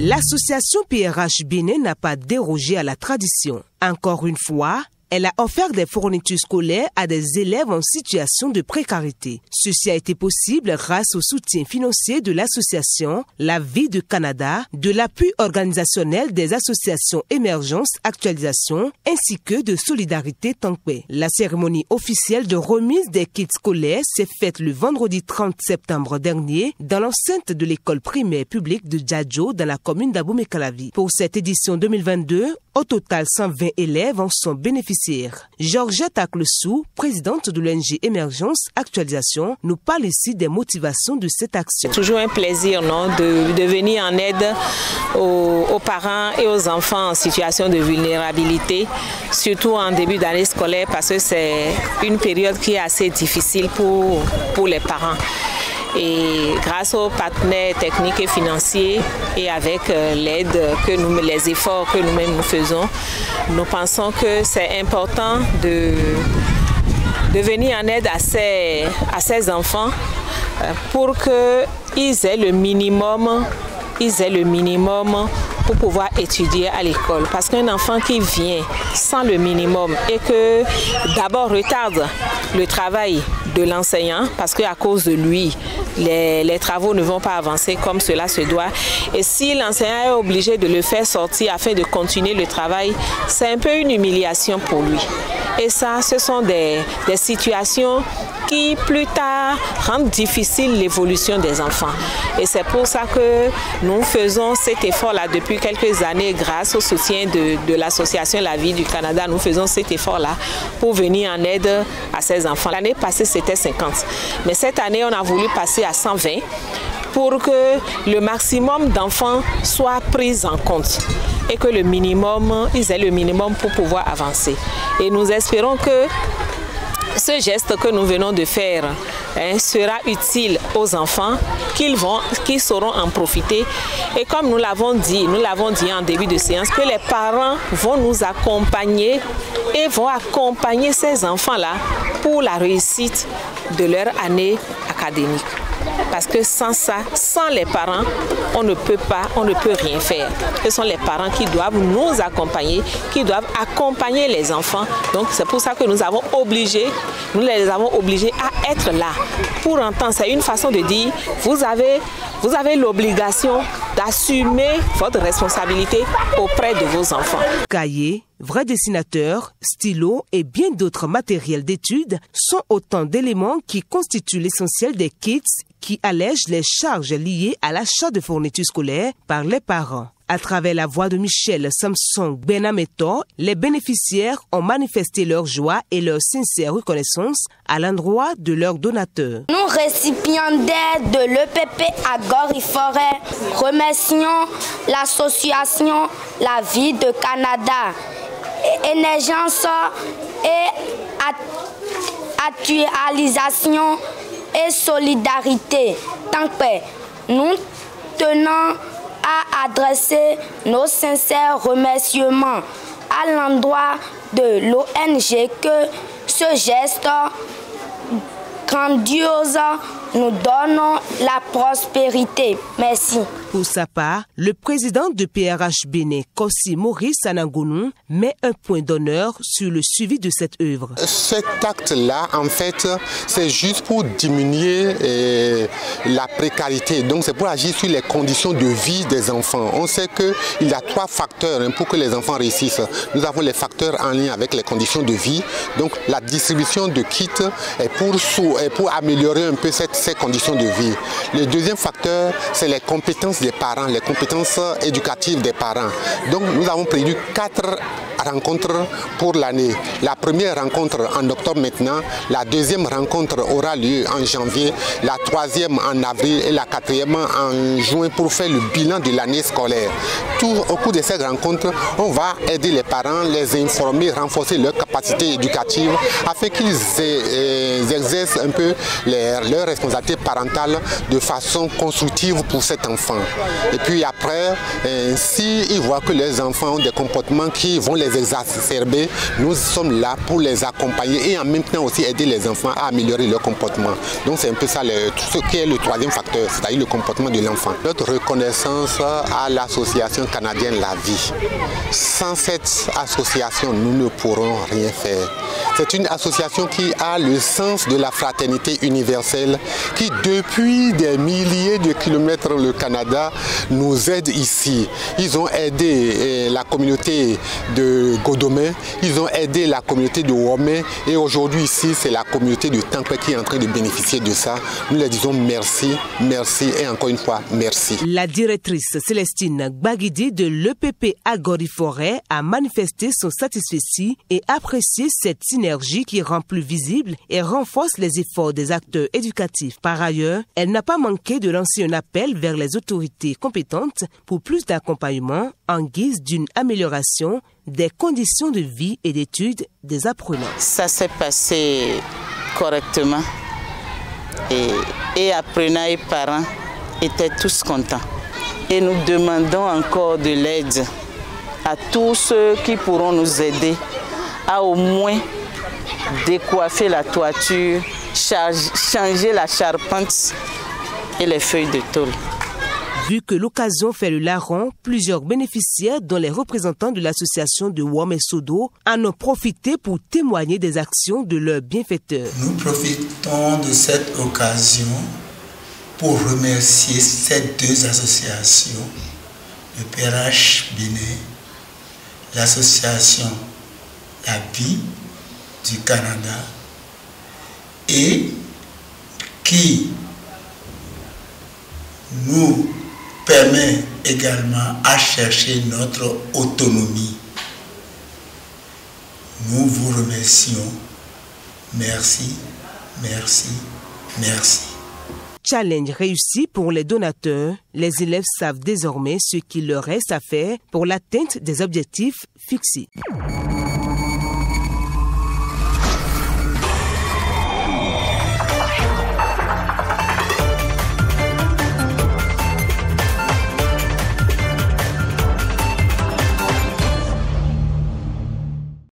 L'association PRH Bénin n'a pas dérogé à la tradition. Encore une fois, elle a offert des fournitures scolaires à des élèves en situation de précarité. Ceci a été possible grâce au soutien financier de l'association La Vie du Canada, de l'appui organisationnel des associations Émergence Actualisation ainsi que de Solidarité Tankwe. La cérémonie officielle de remise des kits scolaires s'est faite le vendredi 30 septembre dernier dans l'enceinte de l'école primaire publique de Djadjo dans la commune d'Abomey-Calavi. Pour cette édition 2022, au total, 120 élèves en sont bénéficiaires. Georgette Aklesou, présidente de l'ONG Émergence Actualisation, nous parle ici des motivations de cette action. C'est toujours un plaisir de venir en aide aux parents et aux enfants en situation de vulnérabilité, surtout en début d'année scolaire parce que c'est une période qui est assez difficile pour les parents. Et grâce aux partenaires techniques et financiers et avec l'aide les efforts que nous-mêmes nous faisons, nous pensons que c'est important de venir en aide à ces enfants pour qu'ils aient le minimum pour pouvoir étudier à l'école. Parce qu'un enfant qui vient sans le minimum et que d'abord retarde le travail de l'enseignant, parce qu'à cause de lui, les travaux ne vont pas avancer comme cela se doit. Et si l'enseignant est obligé de le faire sortir afin de continuer le travail, c'est un peu une humiliation pour lui. Et ça, ce sont des situations qui plus tard rendent difficile l'évolution des enfants. Et c'est pour ça que nous faisons cet effort-là depuis quelques années grâce au soutien de l'association La Vie du Canada. Nous faisons cet effort-là pour venir en aide à ces enfants. L'année passée, c'était 50. Mais cette année, on a voulu passer à 120 pour que le maximum d'enfants soit pris en compte et que ils aient le minimum pour pouvoir avancer. Et nous espérons que ce geste que nous venons de faire sera utile aux enfants, qu'ils sauront en profiter. Et comme nous l'avons dit en début de séance, que les parents vont nous accompagner et vont accompagner ces enfants-là pour la réussite de leur année académique. Parce que sans ça, sans les parents, on ne peut rien faire. Ce sont les parents qui doivent nous accompagner, qui doivent accompagner les enfants. Donc c'est pour ça que nous les avons obligés à être là. Pour entendre, c'est une façon de dire, vous avez l'obligation d'assumer votre responsabilité auprès de vos enfants. Cahiers, vrais dessinateurs, stylos et bien d'autres matériels d'études sont autant d'éléments qui constituent l'essentiel des kits qui allègent les charges liées à l'achat de fournitures scolaires par les parents. À travers la voix de Michel Samson Benameto, les bénéficiaires ont manifesté leur joie et leur sincère reconnaissance à l'endroit de leurs donateurs. Nous, récipiendaires de l'EPP à Gorée-Forêt, remercions l'association La Vie de Canada, Émergence et Actualisation et Solidarité Tankwe. Nous tenons à adresser nos sincères remerciements à l'endroit de l'ONG que ce geste grandiose nous donne la prospérité. Merci. Pour sa part, le président de PRH Bénin, Kossi Maurice Anangounou, met un point d'honneur sur le suivi de cette œuvre. Cet acte-là, en fait, c'est juste pour diminuer la précarité. Donc c'est pour agir sur les conditions de vie des enfants. On sait qu'il y a 3 facteurs pour que les enfants réussissent. Nous avons les facteurs en lien avec les conditions de vie. Donc la distribution de kits est pour améliorer un peu ces conditions de vie. Le deuxième facteur, c'est les compétences des parents, les compétences éducatives des parents. Donc nous avons prévu 4 rencontres pour l'année. La première rencontre en octobre maintenant, la deuxième rencontre aura lieu en janvier, la troisième en avril et la quatrième en juin pour faire le bilan de l'année scolaire. Tout au cours de ces rencontres, on va aider les parents, les informer, renforcer leur capacité éducative afin qu'ils exercent un peu leur responsabilité parentale de façon constructive pour cet enfant. Et puis après, s'ils voient que les enfants ont des comportements qui vont les les exacerber. Nous sommes là pour les accompagner et en même temps aussi aider les enfants à améliorer leur comportement. Donc c'est un peu ça ce qui est le troisième facteur, c'est-à-dire le comportement de l'enfant. Notre reconnaissance à l'association canadienne La Vie. Sans cette association, nous ne pourrons rien faire. C'est une association qui a le sens de la fraternité universelle, qui depuis des milliers de kilomètres le Canada nous aide ici. Ils ont aidé la communauté de Godomé, ils ont aidé la communauté de Womé et aujourd'hui ici c'est la communauté de Tankwe qui est en train de bénéficier de ça. Nous leur disons merci, merci et encore une fois merci. La directrice Célestine Gbagidi de l'EPP Agori-Forêt a manifesté son satisfait et apprécié cette synergie qui rend plus visible et renforce les efforts des acteurs éducatifs. Par ailleurs, elle n'a pas manqué de lancer un appel vers les autorités compétentes pour plus d'accompagnement en guise d'une amélioration des conditions de vie et d'études des apprenants. Ça s'est passé correctement et apprenants et parents étaient tous contents. Et nous demandons encore de l'aide à tous ceux qui pourront nous aider à au moins décoiffer la toiture, changer la charpente et les feuilles de tôle. Vu que l'occasion fait le larron, plusieurs bénéficiaires, dont les représentants de l'association de Wom et Sodo, en ont profité pour témoigner des actions de leurs bienfaiteurs. Nous profitons de cette occasion pour remercier ces deux associations, le PRH Binet, l'association La Vie du Canada, et qui nous permet également à chercher notre autonomie. Nous vous remercions. Merci, merci, merci. Challenge réussi pour les donateurs. Les élèves savent désormais ce qu'il leur reste à faire pour l'atteinte des objectifs fixés.